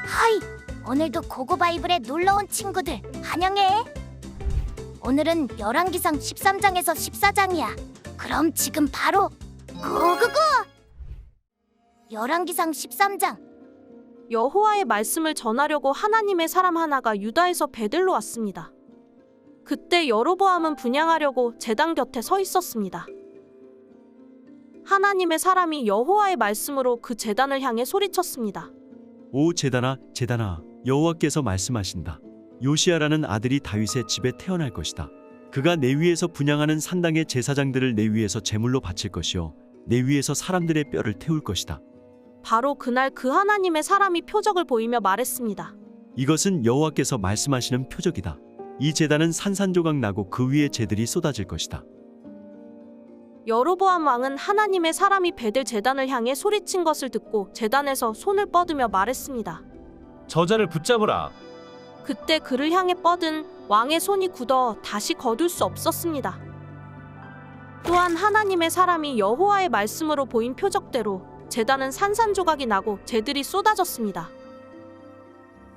하이! 오늘도 고고바이블에 놀러온 친구들 환영해! 오늘은 열왕기상 13장에서 14장이야. 그럼 지금 바로 고고고! 열왕기상 13장. 여호와의 말씀을 전하려고 하나님의 사람 하나가 유다에서 베들로 왔습니다. 그때 여로보암은 분향하려고 제단 곁에 서 있었습니다. 하나님의 사람이 여호와의 말씀으로 그 제단을 향해 소리쳤습니다. 오 제단아, 제단아, 여호와께서 말씀하신다. 요시야라는 아들이 다윗의 집에 태어날 것이다. 그가 내 위에서 분향하는 산당의 제사장들을 내 위에서 제물로 바칠 것이요 내 위에서 사람들의 뼈를 태울 것이다. 바로 그날 그 하나님의 사람이 표적을 보이며 말했습니다. 이것은 여호와께서 말씀하시는 표적이다. 이 제단은 산산조각 나고 그 위에 재들이 쏟아질 것이다. 여로보암 왕은 하나님의 사람이 베들 제단을 향해 소리친 것을 듣고 제단에서 손을 뻗으며 말했습니다. 저자를 붙잡으라. 그때 그를 향해 뻗은 왕의 손이 굳어 다시 거둘 수 없었습니다. 또한 하나님의 사람이 여호와의 말씀으로 보인 표적대로 제단은 산산조각이 나고 재들이 쏟아졌습니다.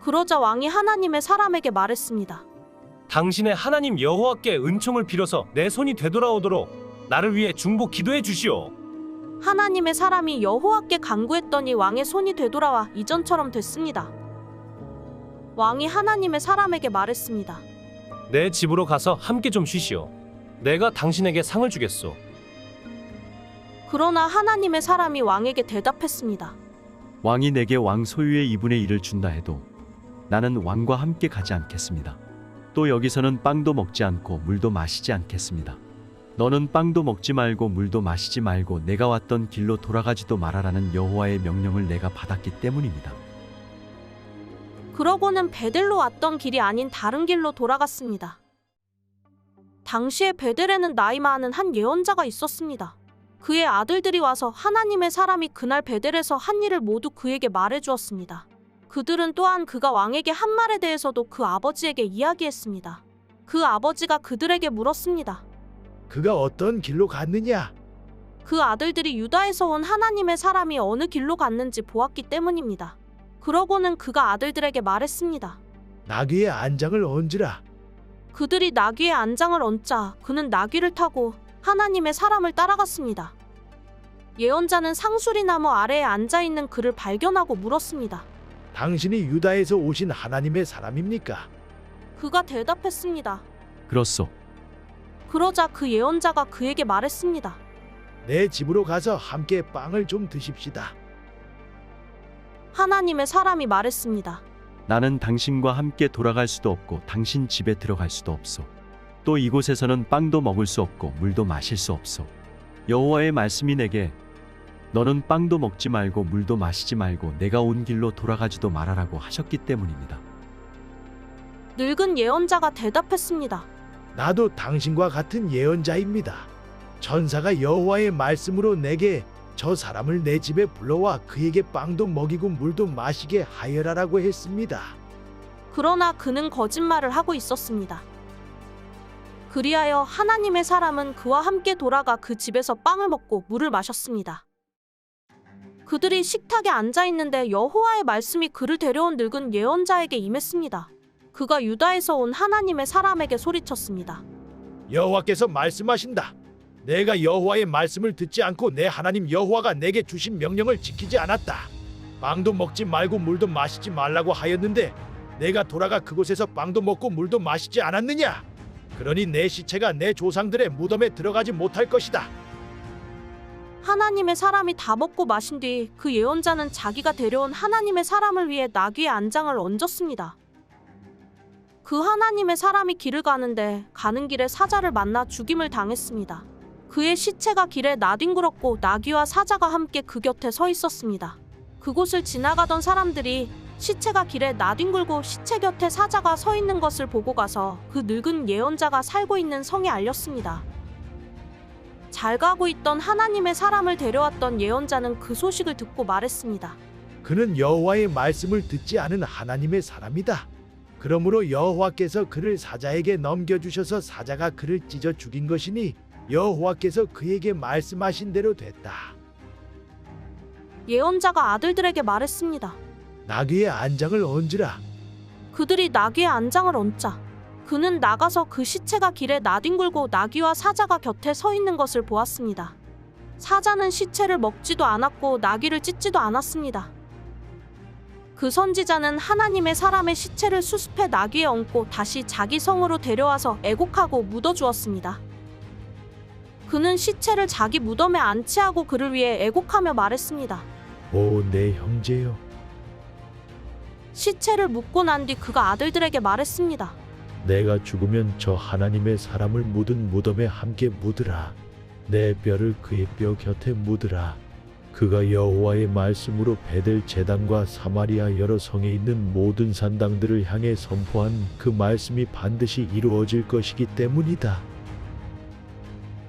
그러자 왕이 하나님의 사람에게 말했습니다. 당신의 하나님 여호와께 은총을 빌어서 내 손이 되돌아오도록 나를 위해 중보 기도해 주시오. 하나님의 사람이 여호와께 간구했더니 왕의 손이 되돌아와 이전처럼 됐습니다. 왕이 하나님의 사람에게 말했습니다. 내 집으로 가서 함께 좀 쉬시오. 내가 당신에게 상을 주겠소. 그러나 하나님의 사람이 왕에게 대답했습니다. 왕이 내게 왕 소유의 2분의 1을 준다 해도 나는 왕과 함께 가지 않겠습니다. 또 여기서는 빵도 먹지 않고 물도 마시지 않겠습니다. 너는 빵도 먹지 말고 물도 마시지 말고 내가 왔던 길로 돌아가지도 말아라는 여호와의 명령을 내가 받았기 때문입니다. 그러고는 베들로 왔던 길이 아닌 다른 길로 돌아갔습니다. 당시에 베들에는 나이 많은 한 예언자가 있었습니다. 그의 아들들이 와서 하나님의 사람이 그날 베들에서 한 일을 모두 그에게 말해주었습니다. 그들은 또한 그가 왕에게 한 말에 대해서도 그 아버지에게 이야기했습니다. 그 아버지가 그들에게 물었습니다. 그가 어떤 길로 갔느냐? 그 아들들이 유다에서 온 하나님의 사람이 어느 길로 갔는지 보았기 때문입니다. 그러고는 그가 아들들에게 말했습니다. 나귀의 안장을 얹으라. 그들이 나귀의 안장을 얹자 그는 나귀를 타고 하나님의 사람을 따라갔습니다. 예언자는 상수리나무 아래에 앉아있는 그를 발견하고 물었습니다. 당신이 유다에서 오신 하나님의 사람입니까? 그가 대답했습니다. 그렇소. 그러자 그 예언자가 그에게 말했습니다. 내 집으로 가서 함께 빵을 좀 드십시다. 하나님의 사람이 말했습니다. 나는 당신과 함께 돌아갈 수도 없고 당신 집에 들어갈 수도 없소. 또 이곳에서는 빵도 먹을 수 없고 물도 마실 수 없소. 여호와의 말씀이 내게 너는 빵도 먹지 말고 물도 마시지 말고 내가 온 길로 돌아가지도 말아라고 하셨기 때문입니다. 늙은 예언자가 대답했습니다. 나도 당신과 같은 예언자입니다. 천사가 여호와의 말씀으로 내게 저 사람을 내 집에 불러와 그에게 빵도 먹이고 물도 마시게 하여라라고 했습니다. 그러나 그는 거짓말을 하고 있었습니다. 그리하여 하나님의 사람은 그와 함께 돌아가 그 집에서 빵을 먹고 물을 마셨습니다. 그들이 식탁에 앉아있는데 여호와의 말씀이 그를 데려온 늙은 예언자에게 임했습니다. 그가 유다에서 온 하나님의 사람에게 소리쳤습니다. 여호와께서 말씀하신다. 내가 여호와의 말씀을 듣지 않고 내 하나님 여호와가 내게 주신 명령을 지키지 않았다. 빵도 먹지 말고 물도 마시지 말라고 하였는데 내가 돌아가 그곳에서 빵도 먹고 물도 마시지 않았느냐? 그러니 내 시체가 내 조상들의 무덤에 들어가지 못할 것이다. 하나님의 사람이 다 먹고 마신 뒤 그 예언자는 자기가 데려온 하나님의 사람을 위해 나귀의 안장을 얹었습니다. 그 하나님의 사람이 길을 가는데 가는 길에 사자를 만나 죽임을 당했습니다. 그의 시체가 길에 나뒹굴었고 나귀와 사자가 함께 그 곁에 서 있었습니다. 그곳을 지나가던 사람들이 시체가 길에 나뒹굴고 시체 곁에 사자가 서 있는 것을 보고 가서 그 늙은 예언자가 살고 있는 성에 알렸습니다. 잘 가고 있던 하나님의 사람을 데려왔던 예언자는 그 소식을 듣고 말했습니다. 그는 여호와의 말씀을 듣지 않은 하나님의 사람이다. 그러므로 여호와께서 그를 사자에게 넘겨주셔서 사자가 그를 찢어 죽인 것이니 여호와께서 그에게 말씀하신 대로 됐다. 예언자가 아들들에게 말했습니다. 나귀의 안장을 얹으라. 그들이 나귀의 안장을 얹자 그는 나가서 그 시체가 길에 나뒹굴고 나귀와 사자가 곁에 서 있는 것을 보았습니다. 사자는 시체를 먹지도 않았고 나귀를 찢지도 않았습니다. 그 선지자는 하나님의 사람의 시체를 수습해 나귀에 얹고 다시 자기 성으로 데려와서 애곡하고 묻어주었습니다. 그는 시체를 자기 무덤에 안치하고 그를 위해 애곡하며 말했습니다. 오, 내 형제여. 시체를 묻고 난 뒤 그가 아들들에게 말했습니다. 내가 죽으면 저 하나님의 사람을 묻은 무덤에 함께 묻으라. 내 뼈를 그의 뼈 곁에 묻으라. 그가 여호와의 말씀으로 베델 제단과 사마리아 여러 성에 있는 모든 산당들을 향해 선포한 그 말씀이 반드시 이루어질 것이기 때문이다.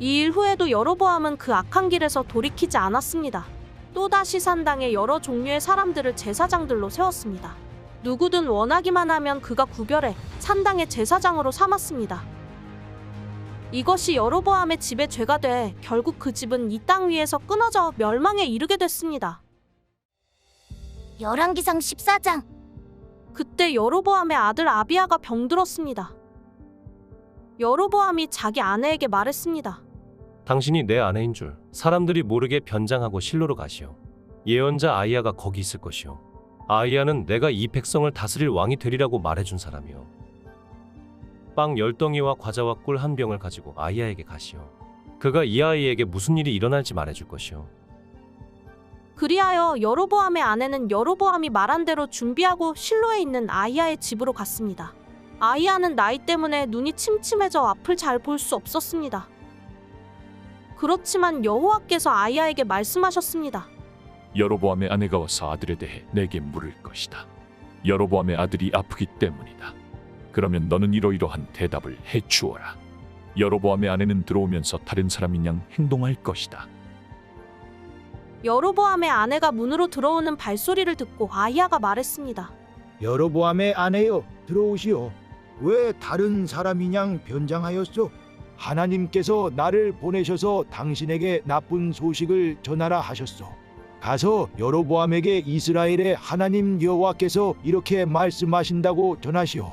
이 일 후에도 여로보암은 그 악한 길에서 돌이키지 않았습니다. 또다시 산당에 여러 종류의 사람들을 제사장들로 세웠습니다. 누구든 원하기만 하면 그가 구별해 산당의 제사장으로 삼았습니다. 이것이 여로보암의 집의 죄가 돼 결국 그 집은 이 땅 위에서 끊어져 멸망에 이르게 됐습니다. 열왕기상 14장. 그때 여로보암의 아들 아비야가 병들었습니다. 여로보암이 자기 아내에게 말했습니다. 당신이 내 아내인 줄 사람들이 모르게 변장하고 실로로 가시오. 예언자 아이야가 거기 있을 것이오. 아이야는 내가 이 백성을 다스릴 왕이 되리라고 말해준 사람이오. 빵 10덩이와 과자와 꿀 한 병을 가지고 아이야에게 가시오. 그가 이 아이에게 무슨 일이 일어날지 말해줄 것이오. 그리하여 여로보암의 아내는 여로보암이 말한 대로 준비하고 실로에 있는 아이야의 집으로 갔습니다. 아이야는 나이 때문에 눈이 침침해져 앞을 잘 볼 수 없었습니다. 그렇지만 여호와께서 아이야에게 말씀하셨습니다. 여로보암의 아내가 와서 아들에 대해 내게 물을 것이다. 여로보암의 아들이 아프기 때문이다. 그러면 너는 이러이러한 대답을 해주어라. 여로보암의 아내는 들어오면서 다른 사람인 양 행동할 것이다. 여로보암의 아내가 문으로 들어오는 발소리를 듣고 아이야가 말했습니다. 여로보암의 아내여, 들어오시오. 왜 다른 사람이냥 변장하였소? 하나님께서 나를 보내셔서 당신에게 나쁜 소식을 전하라 하셨소. 가서 여로보암에게 이스라엘의 하나님 여호와께서 이렇게 말씀하신다고 전하시오.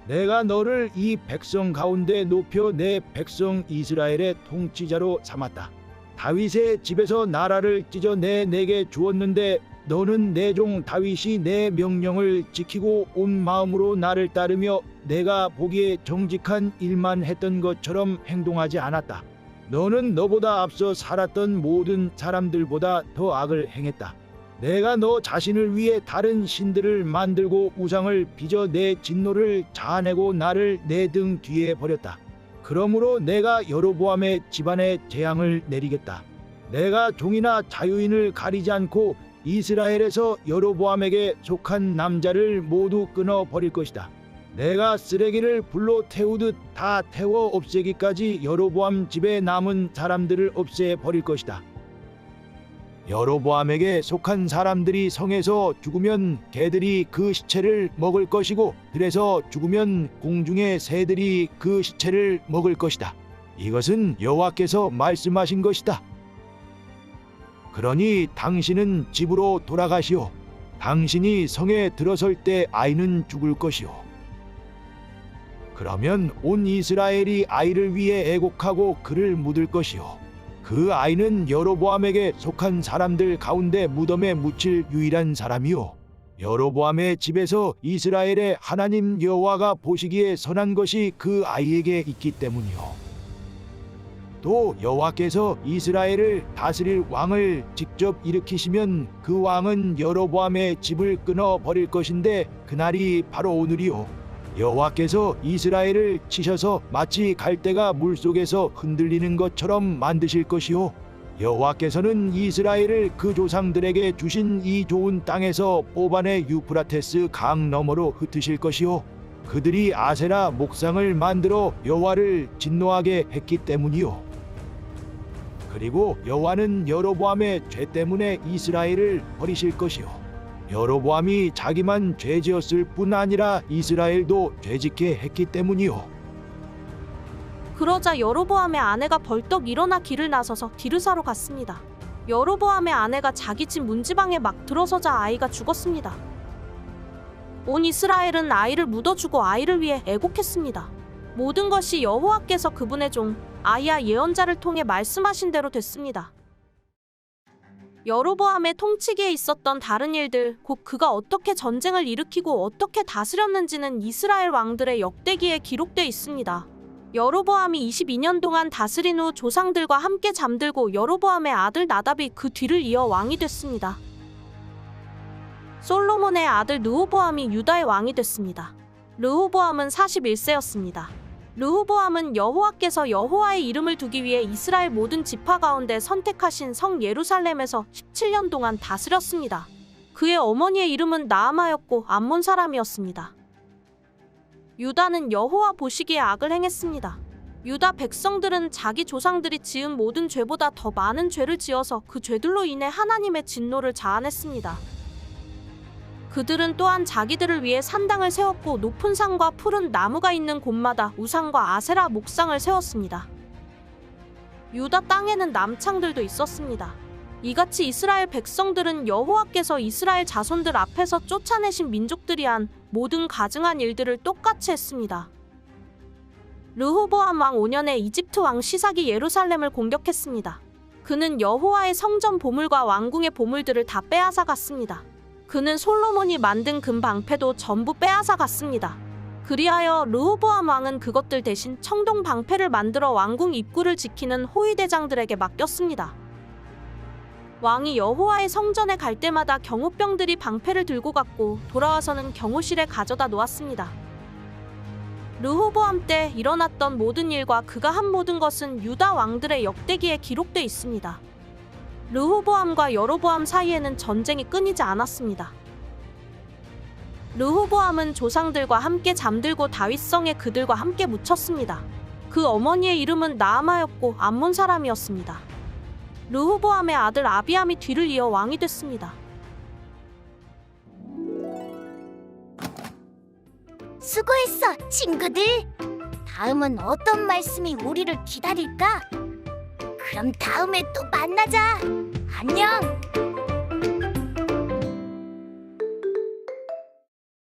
내가 너를 이 백성 가운데 높여 내 백성 이스라엘의 통치자로 삼았다. 다윗의 집에서 나라를 찢어내 내게 주었는데 너는 내 종 다윗이 내 명령을 지키고 온 마음으로 나를 따르며 내가 보기에 정직한 일만 했던 것처럼 행동하지 않았다. 너는 너보다 앞서 살았던 모든 사람들보다 더 악을 행했다. 내가 너 자신을 위해 다른 신들을 만들고 우상을 빚어 내 진노를 자아내고 나를 내 등 뒤에 버렸다. 그러므로 내가 여로보암의 집안에 재앙을 내리겠다. 내가 종이나 자유인을 가리지 않고 이스라엘에서 여로보암에게 속한 남자를 모두 끊어 버릴 것이다. 내가 쓰레기를 불로 태우듯 다 태워 없애기까지 여로보암 집에 남은 사람들을 없애 버릴 것이다. 여로보암에게 속한 사람들이 성에서 죽으면 개들이 그 시체를 먹을 것이고 들에서 죽으면 공중의 새들이 그 시체를 먹을 것이다. 이것은 여호와께서 말씀하신 것이다. 그러니 당신은 집으로 돌아가시오. 당신이 성에 들어설 때 아이는 죽을 것이오. 그러면 온 이스라엘이 아이를 위해 애곡하고 그를 묻을 것이오. 그 아이는 여로보암에게 속한 사람들 가운데 무덤에 묻힐 유일한 사람이오. 여로보암의 집에서 이스라엘의 하나님 여호와가 보시기에 선한 것이 그 아이에게 있기 때문이오. 또 여호와께서 이스라엘을 다스릴 왕을 직접 일으키시면 그 왕은 여로보암의 집을 끊어 버릴 것인데 그날이 바로 오늘이오. 여호와께서 이스라엘을 치셔서 마치 갈대가 물속에서 흔들리는 것처럼 만드실 것이오. 여호와께서는 이스라엘을 그 조상들에게 주신 이 좋은 땅에서 뽑아내 유프라테스 강 너머로 흩으실 것이오. 그들이 아세라 목상을 만들어 여호와를 진노하게 했기 때문이오. 그리고 여호와는 여로보암의 죄 때문에 이스라엘을 버리실 것이오. 여로보암이 자기만 죄지었을 뿐 아니라 이스라엘도 죄짓게 했기 때문이오. 그러자 여로보암의 아내가 벌떡 일어나 길을 나서서 디르사로 갔습니다. 여로보암의 아내가 자기 집 문지방에 막 들어서자 아이가 죽었습니다. 온 이스라엘은 아이를 묻어주고 아이를 위해 애곡했습니다. 모든 것이 여호와께서 그분의 종 아히야 예언자를 통해 말씀하신 대로 됐습니다. 여로보암의 통치기에 있었던 다른 일들, 곧 그가 어떻게 전쟁을 일으키고 어떻게 다스렸는지는 이스라엘 왕들의 역대기에 기록돼 있습니다. 여로보암이 22년 동안 다스린 후 조상들과 함께 잠들고 여로보암의 아들 나답이 그 뒤를 이어 왕이 됐습니다. 솔로몬의 아들 르호보암이 유다의 왕이 됐습니다. 르호보암은 41세였습니다. 르호보암은 여호와께서 여호와의 이름을 두기 위해 이스라엘 모든 지파 가운데 선택하신 성 예루살렘에서 17년 동안 다스렸습니다. 그의 어머니의 이름은 나아마였고 암몬 사람이었습니다. 유다는 여호와 보시기에 악을 행했습니다. 유다 백성들은 자기 조상들이 지은 모든 죄보다 더 많은 죄를 지어서 그 죄들로 인해 하나님의 진노를 자아냈습니다. 그들은 또한 자기들을 위해 산당을 세웠고 높은 산과 푸른 나무가 있는 곳마다 우상과 아세라 목상을 세웠습니다. 유다 땅에는 남창들도 있었습니다. 이같이 이스라엘 백성들은 여호와께서 이스라엘 자손들 앞에서 쫓아내신 민족들이 한 모든 가증한 일들을 똑같이 했습니다. 르호보암 왕 5년에 이집트 왕 시삭이 예루살렘을 공격했습니다. 그는 여호와의 성전 보물과 왕궁의 보물들을 다 빼앗아 갔습니다. 그는 솔로몬이 만든 금 방패도 전부 빼앗아 갔습니다. 그리하여 르호보암 왕은 그것들 대신 청동 방패를 만들어 왕궁 입구를 지키는 호위대장들에게 맡겼습니다. 왕이 여호와의 성전에 갈 때마다 경호병들이 방패를 들고 갔고 돌아와서는 경호실에 가져다 놓았습니다. 르호보암 때 일어났던 모든 일과 그가 한 모든 것은 유다 왕들의 역대기에 기록돼 있습니다. 르호보암과 여로보암 사이에는 전쟁이 끊이지 않았습니다. 르호보암은 조상들과 함께 잠들고 다윗성에 그들과 함께 묻혔습니다. 그 어머니의 이름은 나아마였고 암몬 사람이었습니다. 르호보암의 아들 아비암이 뒤를 이어 왕이 됐습니다. 수고했어, 친구들. 다음은 어떤 말씀이 우리를 기다릴까? 그럼 다음에 또 만나자. 안녕.